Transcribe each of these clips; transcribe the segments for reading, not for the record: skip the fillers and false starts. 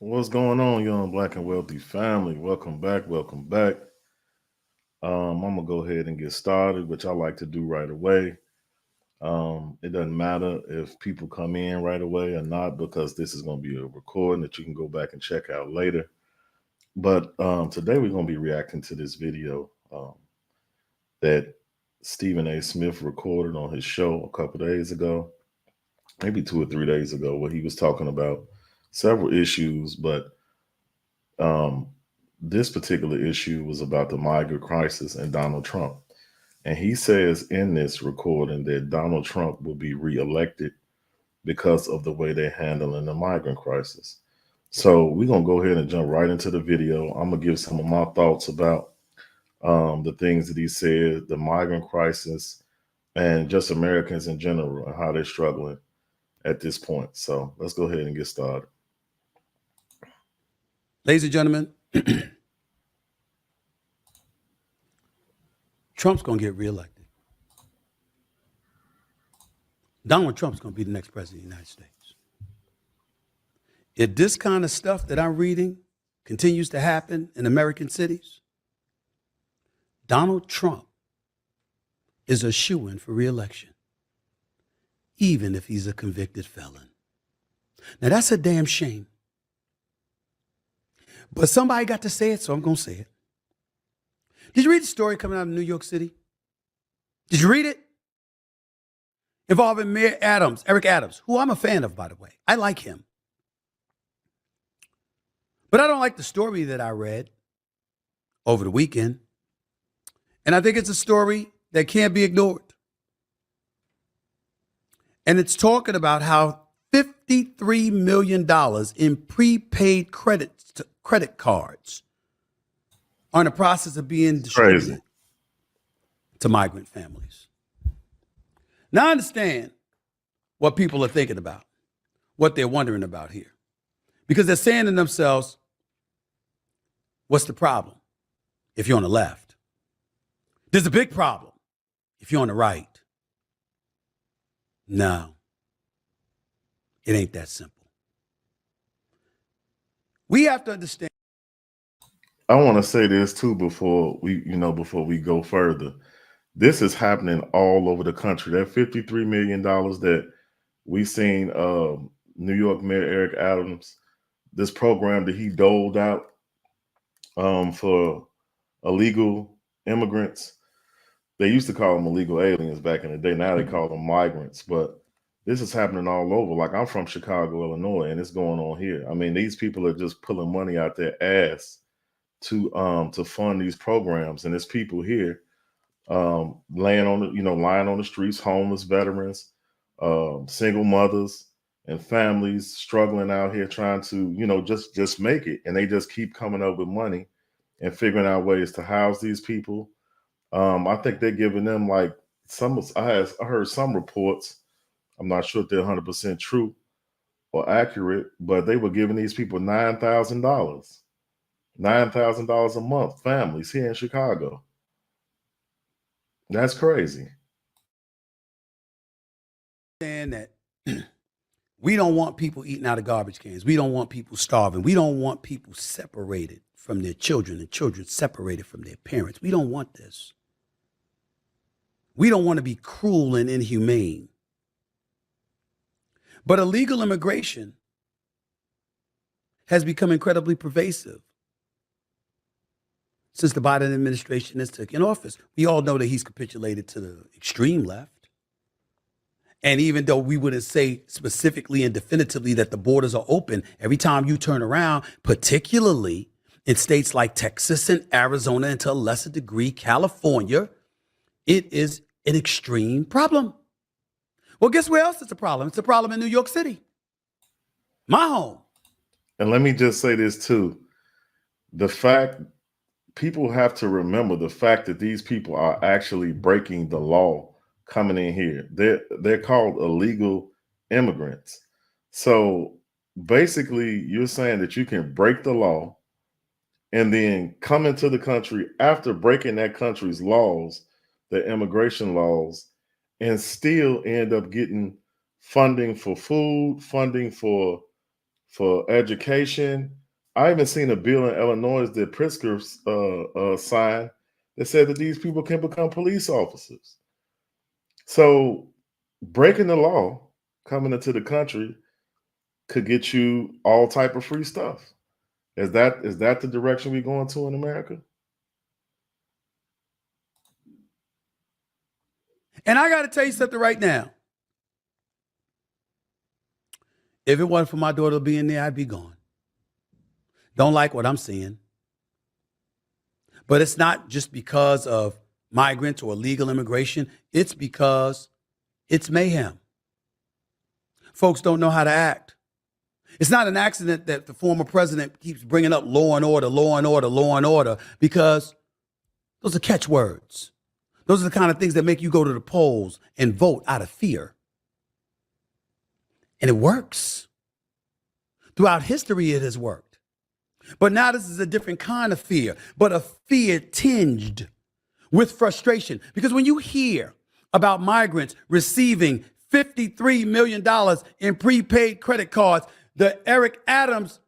What's going on, young black and wealthy family? Welcome back. Welcome back. I'm gonna go ahead and get started, which I like to do right away. It doesn't matter if people come in right away or not, because this is gonna be a recording that you can go back and check out later. But today we're gonna be reacting to this video that Stephen A. Smith recorded on his show a couple days ago, maybe 2 or 3 days ago, where he was talking about several issues, but Um, this particular issue was about the migrant crisis and Donald Trump. And he says in this recording that Donald Trump will be reelected because of the way they're handling the migrant crisis. So we're going to go ahead and jump right into the video. I'm going to give some of my thoughts about the things that he said, the migrant crisis, and just Americans in general and how they're struggling at this point. So let's go ahead and get started. Ladies and gentlemen, Trump's going to get reelected. Donald Trump's going to be the next president of the United States. If this kind of stuff that I'm reading continues to happen in American cities, Donald Trump is a shoo-in for reelection, even if he's a convicted felon. Now, that's a damn shame. But somebody got to say it, so I'm going to say it. Did you read the story coming out of New York City? Did you read it? Involving Mayor Adams, Eric Adams, who I'm a fan of, by the way. I like him. But I don't like the story that I read over the weekend. And I think it's a story that can't be ignored. And it's talking about how $53 million in prepaid credit cards are in the process of being distributed to migrant families. Now I understand what people are thinking about, what they're wondering about here. Because they're saying to themselves, what's the problem if you're on the left? There's a big problem if you're on the right. No, it ain't that simple. We have to understand. I want to say this too before we go further. This is happening all over the country. That $53 million that we seen New York Mayor Eric Adams, this program that he doled out for illegal immigrants. They used to call them illegal aliens back in the day. Now they call them migrants. But this is happening all over. Like, I'm from Chicago, Illinois, and it's going on here. I mean, these people are just pulling money out their ass to fund these programs, and there's people here lying on the streets, homeless veterans, single mothers, and families struggling out here trying to just make it, and they just keep coming up with money and figuring out ways to house these people. I think they're giving them like I heard some reports. I'm not sure if they're 100% true or accurate, but they were giving these people $9,000. $9,000 a month, families here in Chicago. That's crazy. Saying that we don't want people eating out of garbage cans. We don't want people starving. We don't want people separated from their children and children separated from their parents. We don't want this. We don't want to be cruel and inhumane. But illegal immigration has become incredibly pervasive since the Biden administration has taken office. We all know that he's capitulated to the extreme left. And even though we wouldn't say specifically and definitively that the borders are open, every time you turn around, particularly in states like Texas and Arizona, and to a lesser degree, California, it is an extreme problem. Well, guess where else it's a problem? It's a problem in New York City, my home. And let me just say this too. People have to remember the fact that these people are actually breaking the law coming in here. They're called illegal immigrants. So basically, you're saying that you can break the law and then come into the country after breaking that country's laws, the immigration laws, and still end up getting funding for food, funding for for education. I even seen a bill in Illinois that Pritzker signed that said that these people can become police officers. So breaking the law coming into the country could get you all type of free stuff. Is that the direction we're going to in America? And I got to tell you something right now. If it wasn't for my daughter being there, I'd be gone. Don't like what I'm seeing. But it's not just because of migrants or illegal immigration. It's because it's mayhem. Folks don't know how to act. It's not an accident that the former president keeps bringing up law and order, law and order, law and order, because those are catchwords. Those are the kind of things that make you go to the polls and vote out of fear. And it works. Throughout history, it has worked. But now this is a different kind of fear, but a fear tinged with frustration. Because when you hear about migrants receiving $53 million in prepaid credit cards, the Eric Adams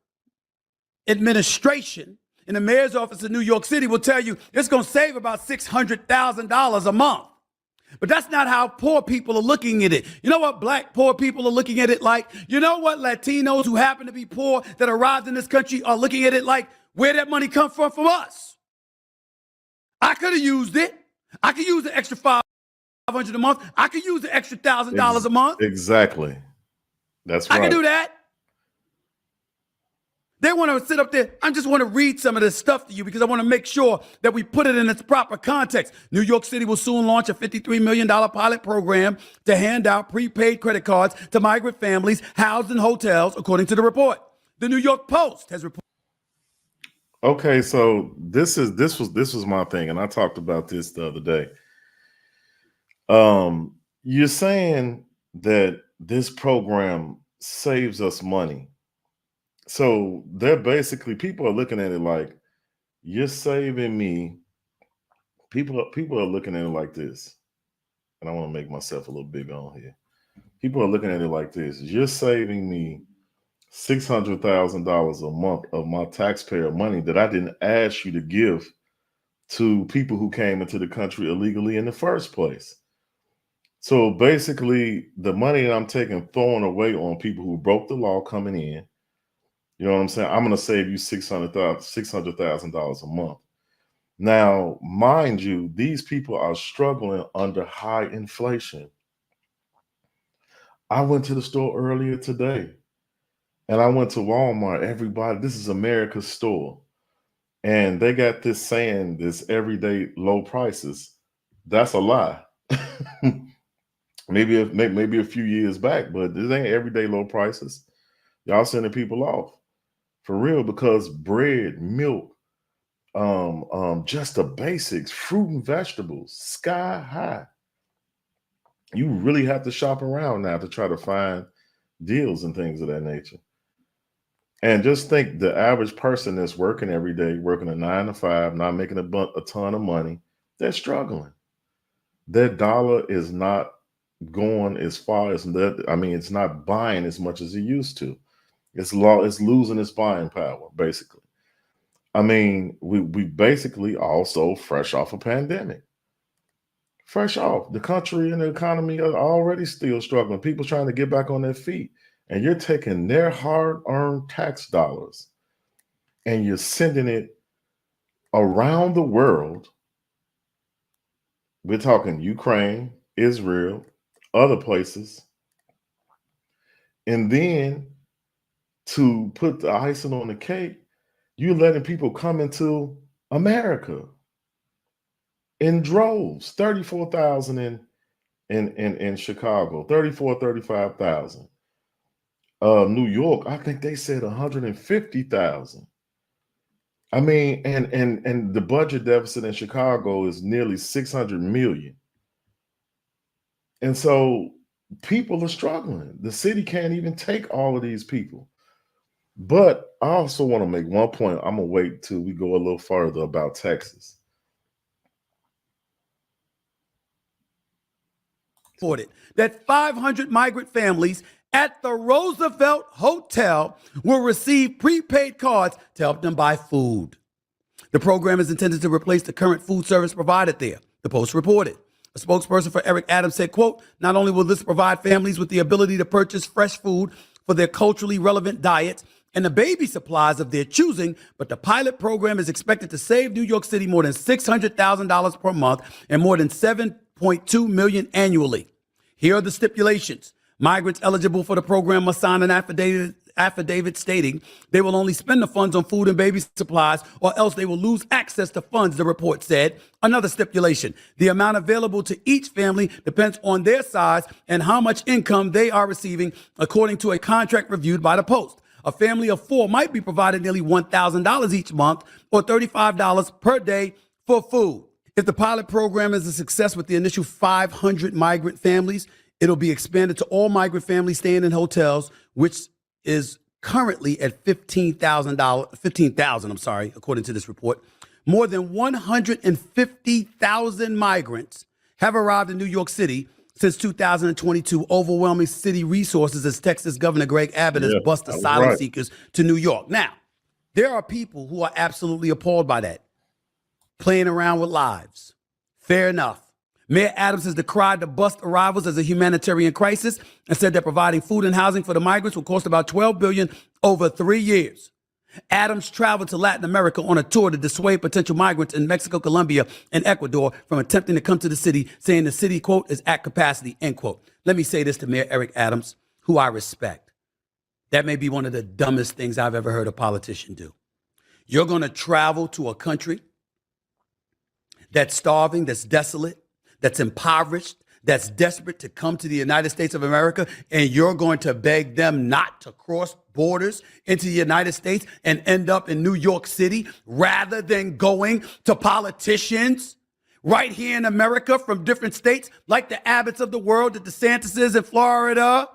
administration in the mayor's office in New York City will tell you it's going to save about $600,000 a month. But that's not how poor people are looking at it. You know what black poor people are looking at it like? You know what Latinos who happen to be poor that arrived in this country are looking at it like? Where that money come from us? I could have used it. I could use the extra $500 a month. I could use the extra $1,000 a month. Exactly. That's right. I can do that. They want to sit up there. I just want to read some of this stuff to you because I want to make sure that we put it in its proper context. New York City will soon launch a $53 million pilot program to hand out prepaid credit cards to migrant families housed in hotels, according to the report. The New York Post has reported. Okay, so this was my thing, and I talked about this the other day. You're saying that this program saves us money. So they're basically, people are looking at it like, you're saving me. People are looking at it like this. And I want to make myself a little big on here. People are looking at it like this. You're saving me $600,000 a month of my taxpayer money that I didn't ask you to give to people who came into the country illegally in the first place. So basically, the money that I'm taking, throwing away on people who broke the law coming in, you know what I'm saying? I'm going to save you $600,000 a month. Now, mind you, these people are struggling under high inflation. I went to the store earlier today, and I went to Walmart. Everybody, this is America's store. And they got this saying, this everyday low prices. That's a lie. maybe a few years back, but this ain't everyday low prices. Y'all sending people off. For real, because bread, milk, just the basics, fruit and vegetables, sky high. You really have to shop around now to try to find deals and things of that nature. And just think the average person that's working every day, working a 9 to 5, not making a ton of money, they're struggling. Their dollar is not going as far as that. I mean, it's not buying as much as it used to. It's losing its buying power, basically. I mean, we basically also fresh off a pandemic. Fresh off. The country and the economy are already still struggling. People trying to get back on their feet. And you're taking their hard-earned tax dollars and you're sending it around the world. We're talking Ukraine, Israel, other places. And then to put the icing on the cake, you're letting people come into America in droves. 34,000 in Chicago, 35,000. New York, I think they said 150,000. I mean, and the budget deficit in Chicago is nearly 600 million. And so people are struggling. The city can't even take all of these people. But I also want to make one point. I'm going to wait till we go a little further about Texas. That 500 migrant families at the Roosevelt Hotel will receive prepaid cards to help them buy food. The program is intended to replace the current food service provided there, the Post reported. A spokesperson for Eric Adams said, quote, not only will this provide families with the ability to purchase fresh food for their culturally relevant diets and the baby supplies of their choosing, but the pilot program is expected to save New York City more than $600,000 per month and more than $7.2 million annually. Here are the stipulations. Migrants eligible for the program must sign an affidavit stating they will only spend the funds on food and baby supplies or else they will lose access to funds, the report said. Another stipulation, the amount available to each family depends on their size and how much income they are receiving, according to a contract reviewed by the Post. A family of four might be provided nearly $1,000 each month or $35 per day for food. If the pilot program is a success with the initial 500 migrant families, it'll be expanded to all migrant families staying in hotels, which is currently at $15,000, according to this report. More than 150,000 migrants have arrived in New York City since 2022, overwhelming city resources as Texas Governor Greg Abbott has bused asylum seekers to New York. Now, there are people who are absolutely appalled by that, playing around with lives. Fair enough. Mayor Adams has decried the bust arrivals as a humanitarian crisis and said that providing food and housing for the migrants will cost about $12 billion over 3 years. Adams traveled to Latin America on a tour to dissuade potential migrants in Mexico, Colombia, and Ecuador from attempting to come to the city, saying the city, quote, is at capacity, end quote. Let me say this to Mayor Eric Adams, who I respect. That may be one of the dumbest things I've ever heard a politician do. You're going to travel to a country that's starving, that's desolate, that's impoverished, that's desperate to come to the United States of America, and you're going to beg them not to cross borders into the United States and end up in New York City rather than going to politicians right here in America from different states like the Abbotts of the world, the DeSantises in Florida,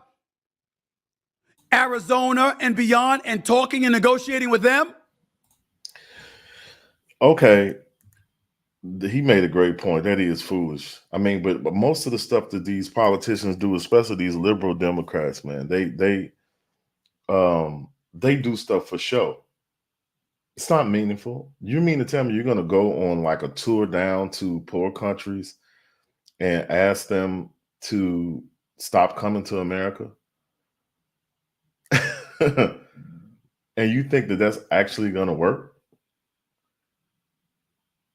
Arizona, and beyond, and talking and negotiating with them? Okay. He made a great point. That is foolish. I mean, but most of the stuff that these politicians do, especially these liberal Democrats, man, they do stuff for show. It's not meaningful. You mean to tell me you're going to go on like a tour down to poor countries and ask them to stop coming to America? And you think that that's actually going to work?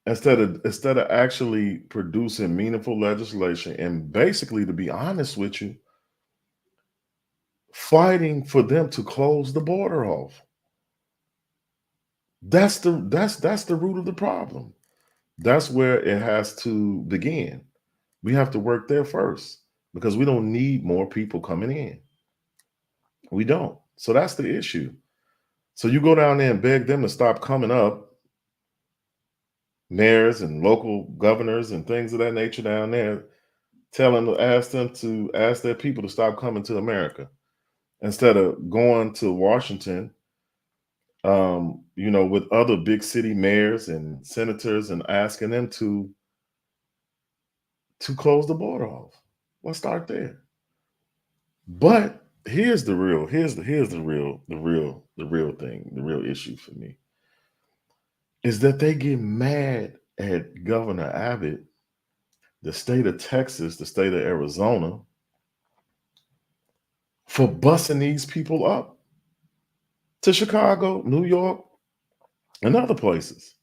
Instead of actually producing meaningful legislation and basically, to be honest with you, fighting for them to close the border off. That's the root of the problem. That's where it has to begin. We have to work there first because we don't need more people coming in. We don't. So that's the issue. So you go down there and beg them to stop coming up, mayors and local governors and things of that nature down there, ask their people to stop coming to America instead of going to Washington, with other big city mayors and senators and asking them to close the border off. Let's start there. But here's the real thing, the real issue for me is that they get mad at Governor Abbott, the state of Texas, the state of Arizona, for busing these people up to Chicago, New York, and other places.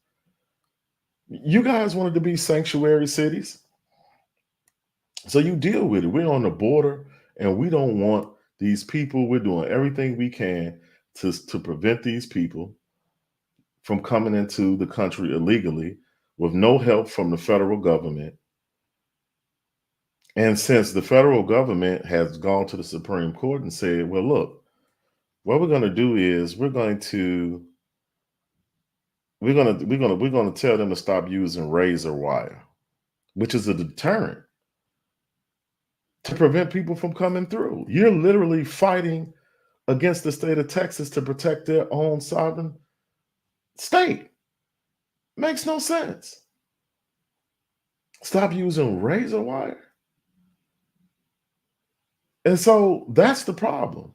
You guys wanted to be sanctuary cities, so you deal with it. We're on the border, and we don't want these people. We're doing everything we can to prevent these people from coming into the country illegally with no help from the federal government. And since the federal government has gone to the Supreme Court and said, well, look, what we're going to do is we're going to tell them to stop using razor wire, which is a deterrent to prevent people from coming through. You're literally fighting against the state of Texas to protect their own sovereign state. Makes no sense. Stop using razor wire. And so that's the problem.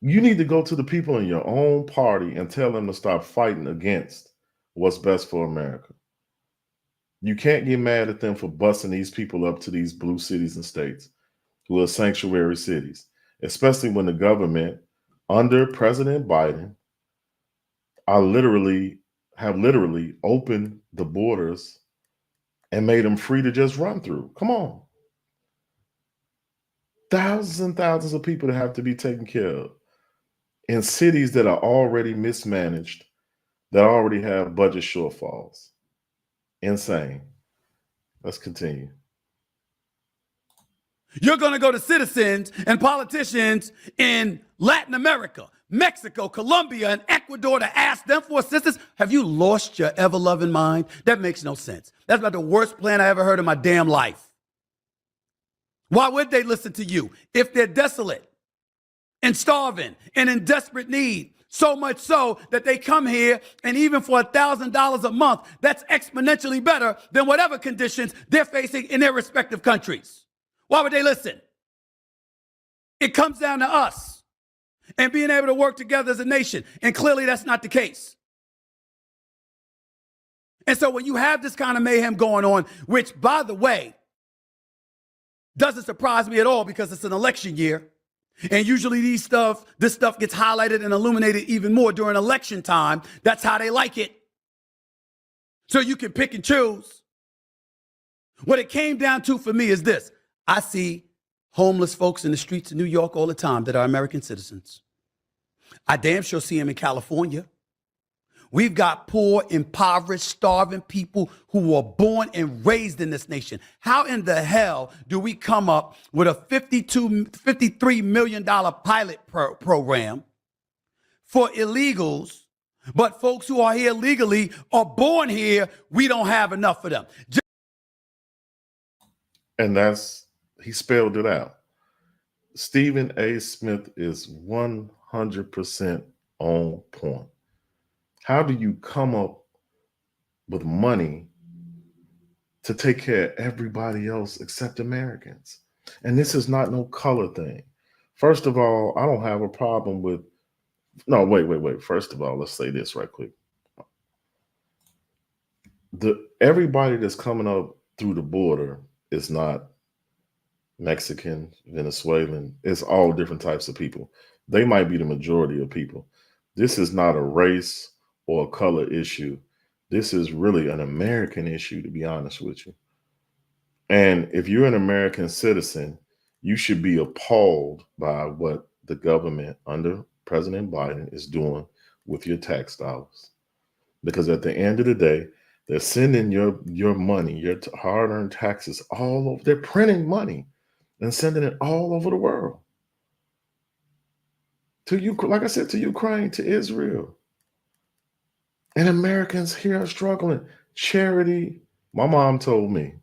You need to go to the people in your own party and tell them to stop fighting against what's best for America. You can't get mad at them for busing these people up to these blue cities and states who are sanctuary cities, especially when the government under President Biden are literally opened the borders and made them free to just run through. Come on. Thousands and thousands of people that have to be taken care of in cities that are already mismanaged, that already have budget shortfalls. Insane. Let's continue. You're going to go to citizens and politicians in Latin America, Mexico, Colombia, and Ecuador to ask them for assistance? Have you lost your ever-loving mind? That makes no sense. That's about the worst plan I ever heard in my damn life. Why would they listen to you if they're desolate and starving and in desperate need? So much so that they come here, and even for $1,000 a month, that's exponentially better than whatever conditions they're facing in their respective countries. Why would they listen? It comes down to us and being able to work together as a nation, and clearly that's not the case. And so when you have this kind of mayhem going on, which, by the way, doesn't surprise me at all because it's an election year, and usually this stuff gets highlighted and illuminated even more during election time. That's how they like it. So you can pick and choose. What it came down to for me is this. I see homeless folks in the streets of New York all the time that are American citizens. I damn sure see them in California. We've got poor, impoverished, starving people who were born and raised in this nation. How in the hell do we come up with a $53 million pilot program for illegals, but folks who are here legally are born here, we don't have enough for them? And he spelled it out. Stephen A. Smith is 100% on point. How do you come up with money to take care of everybody else except Americans? And this is not no color thing. First of all, I don't have a problem with, no, wait. First of all, let's say this right quick. Everybody that's coming up through the border is not Mexican, Venezuelan. It's all different types of people. They might be the majority of people. This is not a race or a color issue. This is really an American issue, to be honest with you. And if you're an American citizen, you should be appalled by what the government under President Biden is doing with your tax dollars. Because at the end of the day, they're sending your money, your hard-earned taxes all over. They're printing money and sending it all over the world. To you, like I said, to Ukraine, to Israel. And Americans here are struggling. Charity, my mom told me,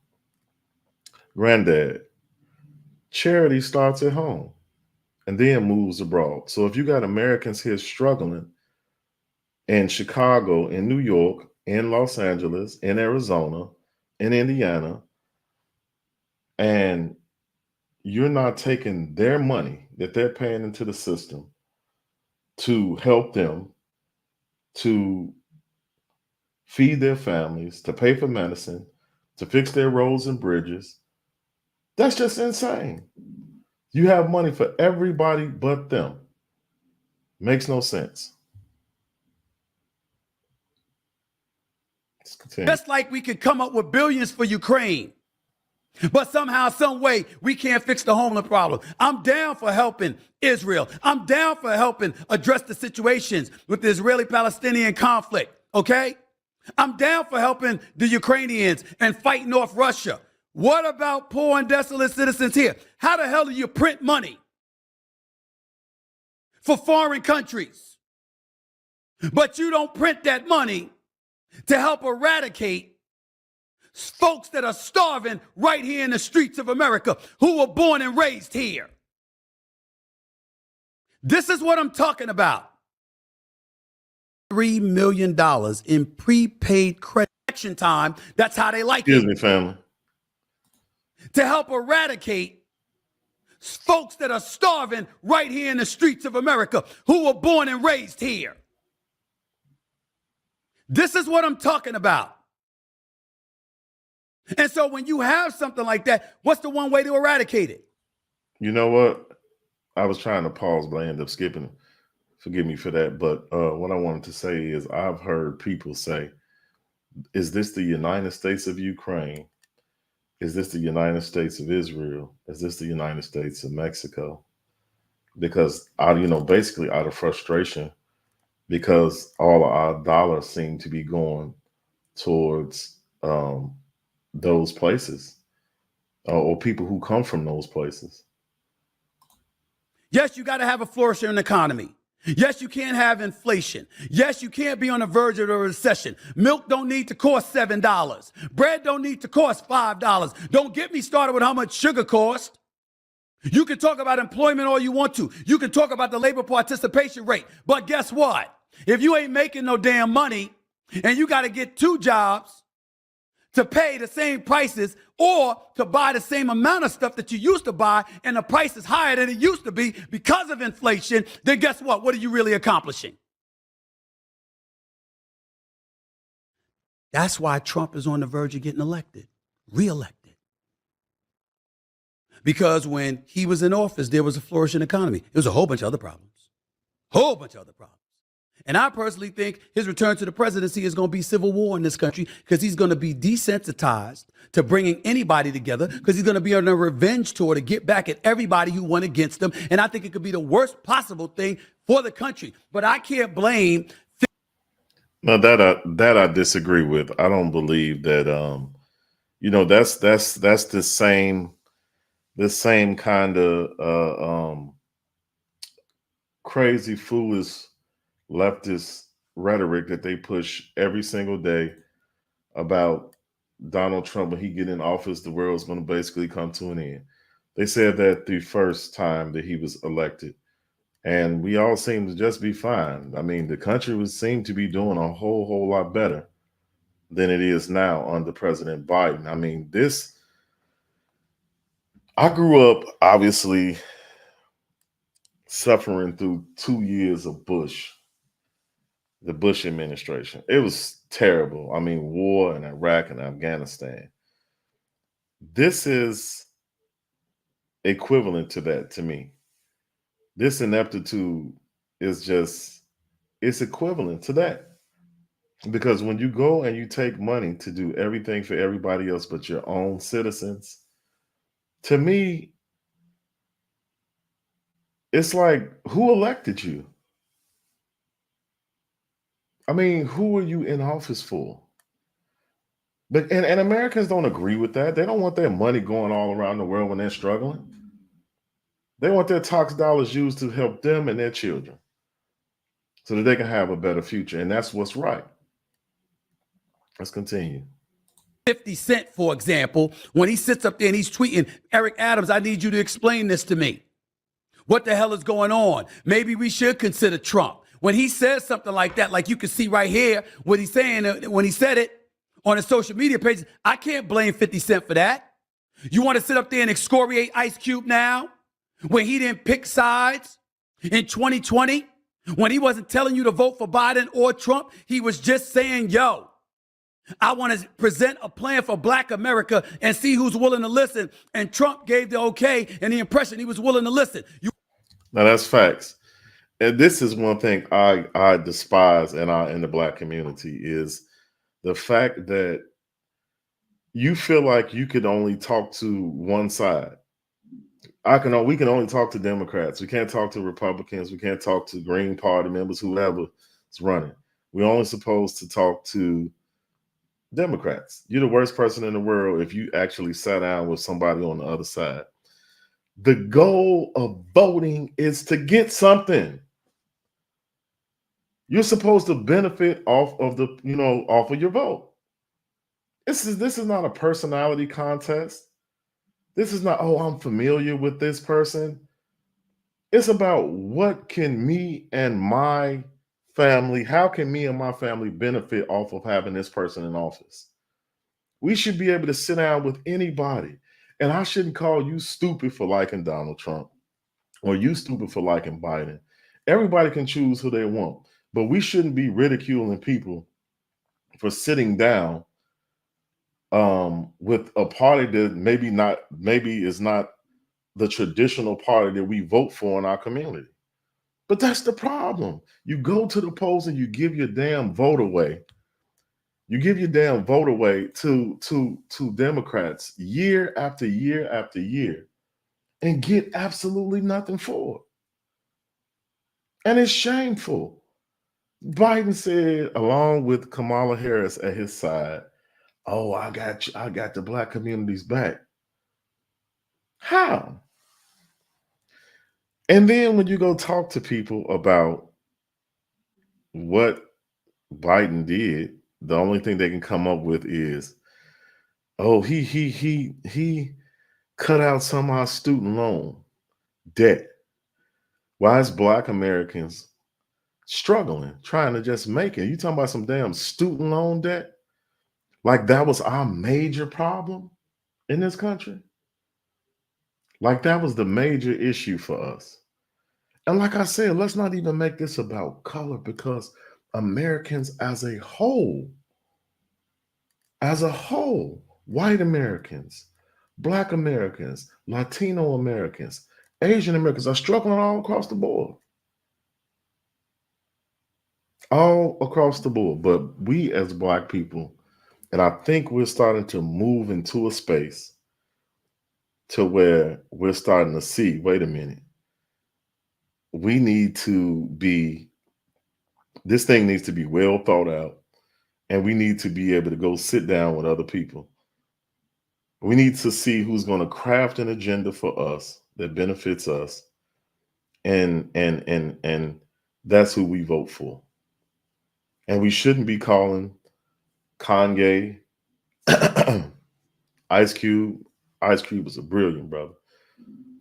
granddad, charity starts at home and then moves abroad. So if you got Americans here struggling in Chicago, in New York, in Los Angeles, in Arizona, in Indiana, and you're not taking their money that they're paying into the system to help them, to feed their families, to pay for medicine, to fix their roads and bridges. That's just insane. You have money for everybody but them. Makes no sense. Just like we could come up with billions for Ukraine, but somehow, some way, we can't fix the homeless problem. I'm down for helping Israel. I'm down for helping address the situations with the Israeli-Palestinian conflict, okay? I'm down for helping the Ukrainians and fighting off Russia. What about poor and desolate citizens here? How the hell do you print money for foreign countries, but you don't print that money to help eradicate folks that are starving right here in the streets of America who were born and raised here? This is what I'm talking about. $3 million in prepaid credit time. That's how they like it. Excuse me, family. To help eradicate Folks that are starving right here in the streets of America who were born and raised here. This is what I'm talking about. And so when you have something like that, what's the one way to eradicate it? You know what? I was trying to pause, but I ended up skipping it. Forgive me for that. But what I wanted to say is I've heard people say, is this the United States of Ukraine? Is this the United States of Israel? Is this the United States of Mexico? Because basically out of frustration, because all of our dollars seem to be going towards those places or people who come from those places. Yes, you got to have a flourishing economy. Yes, you can't have inflation. Yes, you can't be on the verge of a recession. Milk don't need to cost $7. Bread don't need to cost $5. Don't get me started with how much sugar costs. You can talk about employment all you want to. You can talk about the labor participation rate. But guess what? If you ain't making no damn money and you got to get 2 jobs to pay the same prices or to buy the same amount of stuff that you used to buy and the price is higher than it used to be because of inflation, then guess what? What are you really accomplishing? That's why Trump is on the verge of getting elected, reelected. Because when he was in office, there was a flourishing economy. There was a whole bunch of other problems. And I personally think his return to the presidency is going to be civil war in this country because he's going to be desensitized to bringing anybody together because he's going to be on a revenge tour to get back at everybody who went against him. And I think it could be the worst possible thing for the country. But I can't blame. No, that I disagree with. I don't believe that. That's the same kind of crazy, foolish leftist rhetoric that they push every single day about Donald Trump. When he get in office, the world's going to basically come to an end. They said that the first time that he was elected, and we all seem to just be fine. I mean, the country would seem to be doing a whole lot better than it is now under President Biden. I mean, I grew up obviously suffering through 2 years of the Bush administration. It was terrible. I mean, war in Iraq and Afghanistan. This is equivalent to that to me. This ineptitude is it's equivalent to that. Because when you go and you take money to do everything for everybody else but your own citizens, to me, it's like, who elected you? I mean, who are you in office for? But and Americans don't agree with that. They don't want their money going all around the world when they're struggling. They want their tax dollars used to help them and their children so that they can have a better future. And that's what's right. Let's continue. 50 Cent, for example, when he sits up there and he's tweeting, Eric Adams, I need you to explain this to me. What the hell is going on? Maybe we should consider Trump. When he says something like that, like you can see right here, what he's saying when he said it on his social media pages, I can't blame 50 Cent for that. You want to sit up there and excoriate Ice Cube now when he didn't pick sides in 2020? When he wasn't telling you to vote for Biden or Trump, he was just saying, yo, I want to present a plan for Black America and see who's willing to listen. And Trump gave the okay and the impression he was willing to listen. Now that's facts. And this is one thing I despise in the Black community is the fact that you feel like you could only talk to one side. We can only talk to Democrats. We can't talk to Republicans. We can't talk to Green Party members, whoever is running. We're only supposed to talk to Democrats. You're the worst person in the world if you actually sat down with somebody on the other side. The goal of voting is to get something. You're supposed to benefit off of off of your vote. This is not a personality contest. This is not, oh, I'm familiar with this person. It's about what can me and my family, how can me and my family benefit off of having this person in office? We should be able to sit down with anybody And I shouldn't call you stupid for liking Donald Trump or you stupid for liking Biden. Everybody can choose who they want, but we shouldn't be ridiculing people for sitting down with a party that maybe is not the traditional party that we vote for in our community. But that's the problem. You go to the polls and you give your damn vote away. You give your damn vote away to Democrats year after year after year and get absolutely nothing for it. And it's shameful. Biden said, along with Kamala Harris at his side, "Oh, I got the black communities back." How? And then when you go talk to people about what Biden did, the only thing they can come up with is, "Oh, he cut out some of our student loan debt." Why is black Americans struggling, trying to just make it? You talking about some damn student loan debt? Like that was our major problem in this country? Like that was the major issue for us. And like I said, let's not even make this about color because Americans as a whole, white Americans, black Americans, Latino Americans, Asian Americans are struggling all across the board. All across the board. But we as black people, and I think we're starting to move into a space to where we're starting to see, wait a minute, we need to be, this thing needs to be well thought out, and we need to be able to go sit down with other people. We need to see who's going to craft an agenda for us that benefits us, and that's who we vote for. And we shouldn't be calling Kanye, Ice Cube. Ice Cube was a brilliant brother,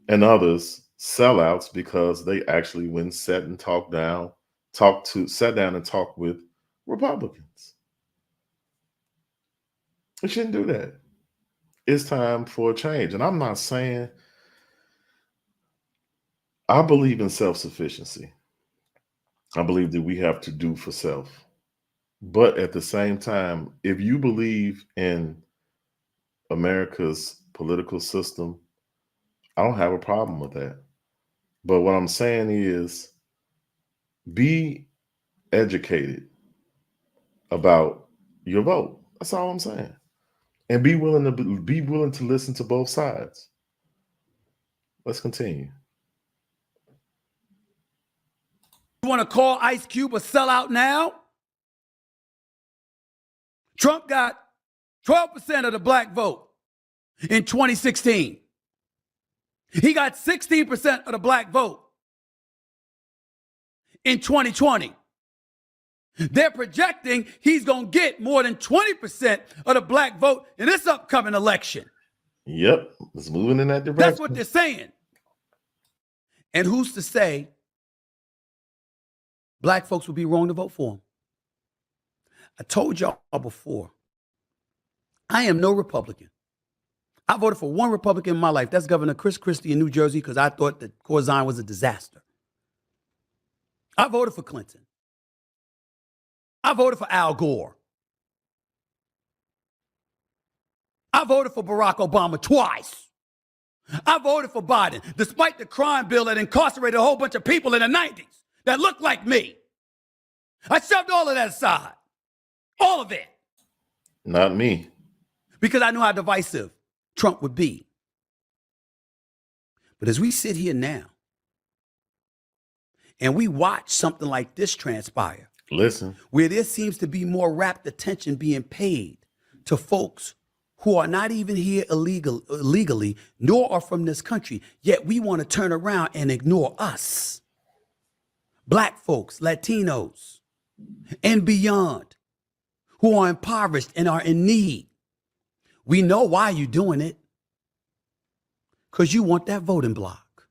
and others sellouts because they actually went and sat and sat down and talked with Republicans. We shouldn't do that. It's time for a change. And I'm not saying, I believe in self-sufficiency. I believe that we have to do for self. But at the same time, if you believe in America's political system, I don't have a problem with that. But what I'm saying is be educated about your vote. That's all I'm saying. And be willing to listen to both sides. Let's continue. You want to call Ice Cube a sellout now? Trump got 12% of the black vote in 2016. He got 16% of the black vote in 2020. They're projecting he's going to get more than 20% of the black vote in this upcoming election. Yep, it's moving in that direction. That's what they're saying. And who's to say black folks would be wrong to vote for him? I told y'all before, I am no Republican. I voted for one Republican in my life. That's Governor Chris Christie in New Jersey because I thought that Corzine was a disaster. I voted for Clinton. I voted for Al Gore. I voted for Barack Obama twice. I voted for Biden, despite the crime bill that incarcerated a whole bunch of people in the 90s that looked like me. I shoved all of that aside. All of it. Not me. Because I knew how divisive Trump would be. But as we sit here now and we watch something like this transpire, listen, where there seems to be more rapt attention being paid to folks who are not even here illegally, nor are from this country, yet we want to turn around and ignore us. Black folks, Latinos, and beyond, who are impoverished and are in need. We know why you're doing it. Because you want that voting block.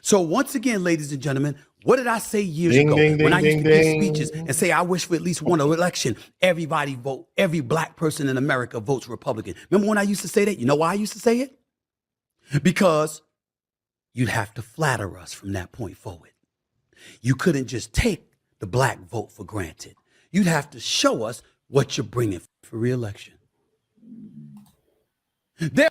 So once again, ladies and gentlemen, what did I say years ago when I used to give speeches and say I wish for at least one election, everybody vote, every black person in America votes Republican? Remember when I used to say that? You know why I used to say it? because you'd have to flatter us from that point forward. You couldn't just take the black vote for granted. You'd have to show us what you're bringing for reelection. They're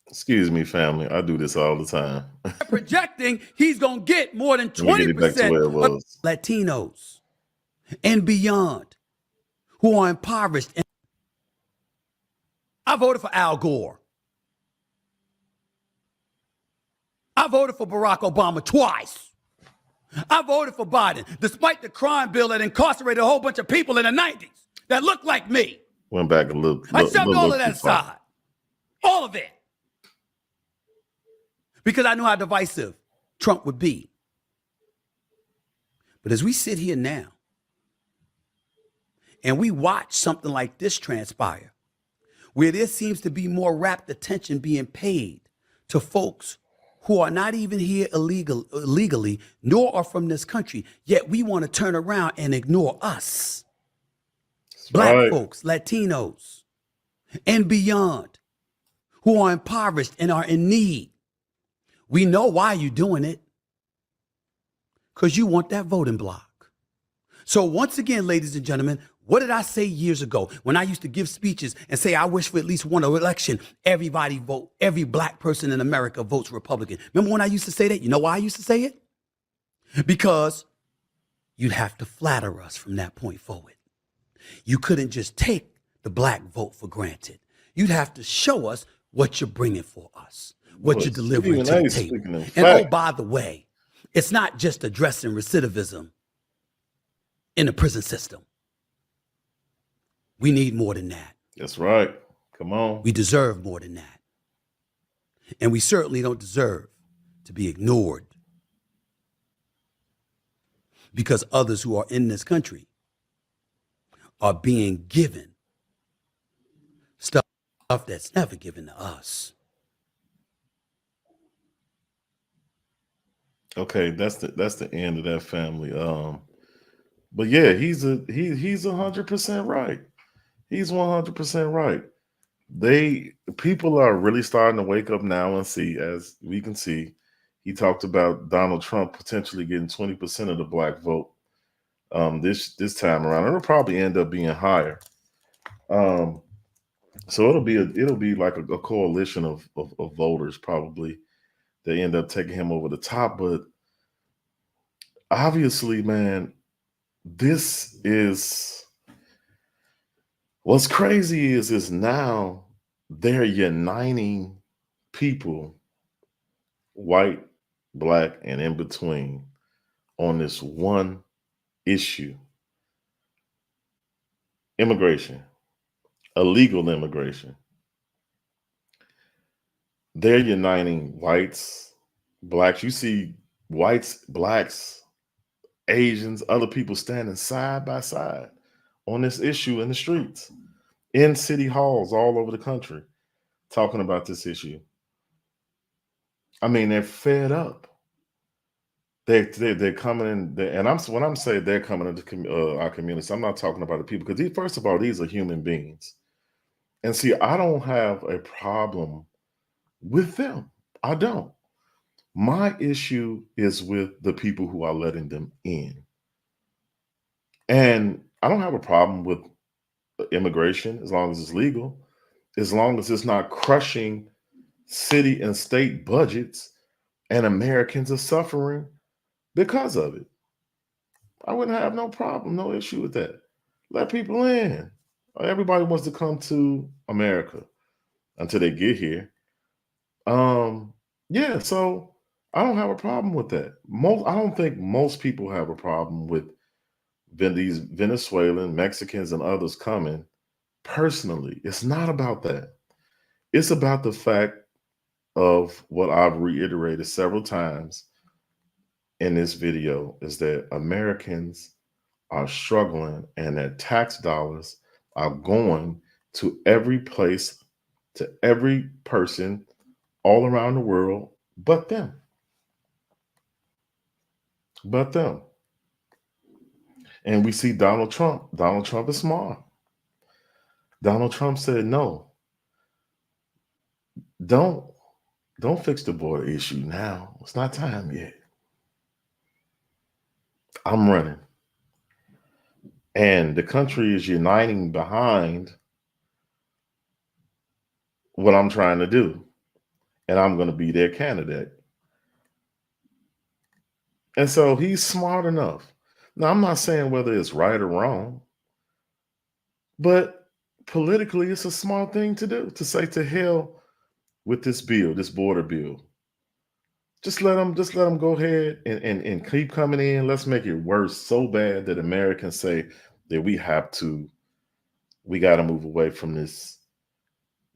Excuse me, family. I do this all the time. projecting he's going to get more than Let me get it back to 20% where it of was. Latinos and beyond who are impoverished. I voted for Al Gore. I voted for Barack Obama twice. I voted for Biden, despite the crime bill that incarcerated a whole bunch of people in the 90s that looked like me. Went back a little. I shoved all of that too far. aside. All of it. Because I knew how divisive Trump would be. But as we sit here now and we watch something like this transpire, where there seems to be more rapt attention being paid to folks who are not even here illegally, nor are from this country, yet we want to turn around and ignore us. That's Black right. folks, Latinos, and beyond, who are impoverished and are in need. We know why you're doing it. Because you want that voting block. So once again, ladies and gentlemen, what did I say years ago when I used to give speeches and say I wish for at least one election, everybody vote, every black person in America votes Republican? Remember when I used to say that? You know why I used to say it? Because you'd have to flatter us from that point forward. You couldn't just take the black vote for granted. You'd have to show us what you're bringing for us, what you're delivering to the table. And oh, by the way, it's not just addressing recidivism in the prison system. We need more than that. That's right. Come on. We deserve more than that. And we certainly don't deserve to be ignored because others who are in this country are being given stuff that's never given to us. Okay, that's the end of that family. But yeah, he's 100% right. He's 100% right. People are really starting to wake up now and see, as we can see, he talked about Donald Trump potentially getting 20% of the black vote this time around. It'll probably end up being higher. So it'll be like a coalition of voters probably that end up taking him over the top. But obviously, man, this is what's crazy is now they're uniting people, white, black, and in between, on this one issue: immigration, illegal immigration. They're uniting whites, blacks. You see whites, blacks, Asians, other people standing side by side on this issue in the streets, in city halls all over the country, talking about this issue. I mean, they're fed up. They're coming in, and when I'm saying they're coming into our communities, I'm not talking about the people, because first of all, these are human beings. And see, I don't have a problem with them. I don't. My issue is with the people who are letting them in. And I don't have a problem with immigration as long as it's legal, as long as it's not crushing city and state budgets and Americans are suffering because of it. I wouldn't have no problem, no issue with that. Let people in. Everybody wants to come to America until they get here. Yeah, so I don't have a problem with that. I don't think most people have a problem with these Venezuelan, Mexicans, and others coming. Personally, it's not about that. It's about the fact of what I've reiterated several times in this video, is that Americans are struggling and their tax dollars are going to every place, to every person all around the world but them. But them. And we see Donald Trump. Donald Trump is smart. Donald Trump said, no, don't don't fix the border issue now. It's not time yet. I'm running. And the country is uniting behind what I'm trying to do. And I'm going to be their candidate. And so he's smart enough. Now, I'm not saying whether it's right or wrong, but politically, it's a smart thing to do to say to hell with this bill, this border bill. Just let them go ahead and keep coming in. Let's make it worse so bad that Americans say that we got to move away from this.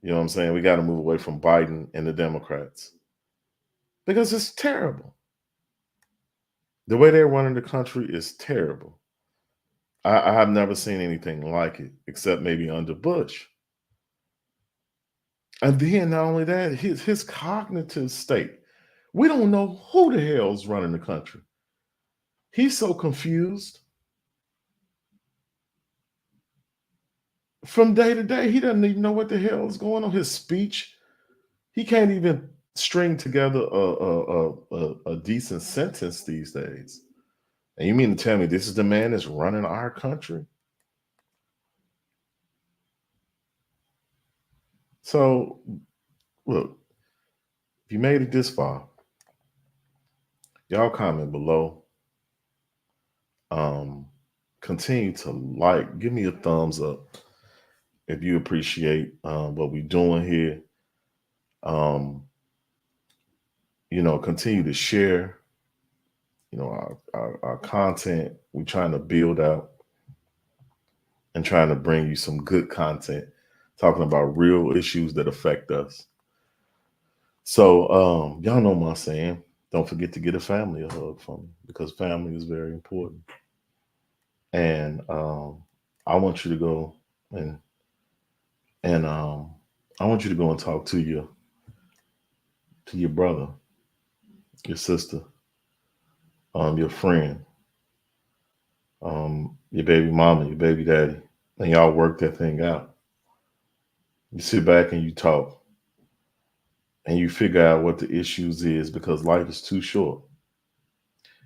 You know what I'm saying? We got to move away from Biden and the Democrats because it's terrible. The way they're running the country is terrible. I have never seen anything like it, except maybe under Bush. And then not only that, his cognitive state. We don't know who the hell's running the country. He's so confused from day to day. He doesn't even know what the hell is going on. His speech, he can't even string together a decent sentence these days. And you mean to tell me this is the man that's running our country? So, look, if you made it this far, y'all comment below. Um, Continue to like, give me a thumbs up if you appreciate what we're doing here. Um, continue to share, our content. We're trying to build out and trying to bring you some good content, talking about real issues that affect us. So, y'all know my saying. Don't forget to get a family a hug from me because family is very important. And I want you to go and I want you to go and talk to your brother, your sister, your friend, your baby mama, your baby daddy, and y'all work that thing out. You sit back and you talk and you figure out what the issues is because life is too short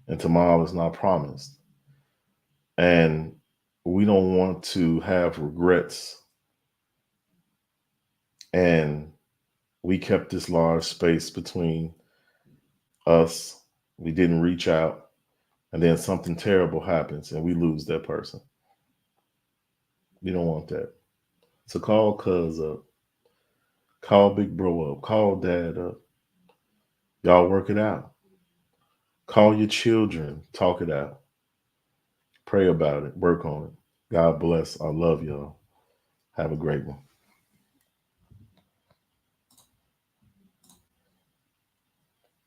and tomorrow is not promised. And we don't want to have regrets. And we kept this large space between us. We didn't reach out. And then something terrible happens and we lose that person. We don't want that. So call cuz up. Call big bro up. Call dad up. Y'all work it out. Call your children. Talk it out. Pray about it. Work on it. God bless. I love y'all. Have a great one.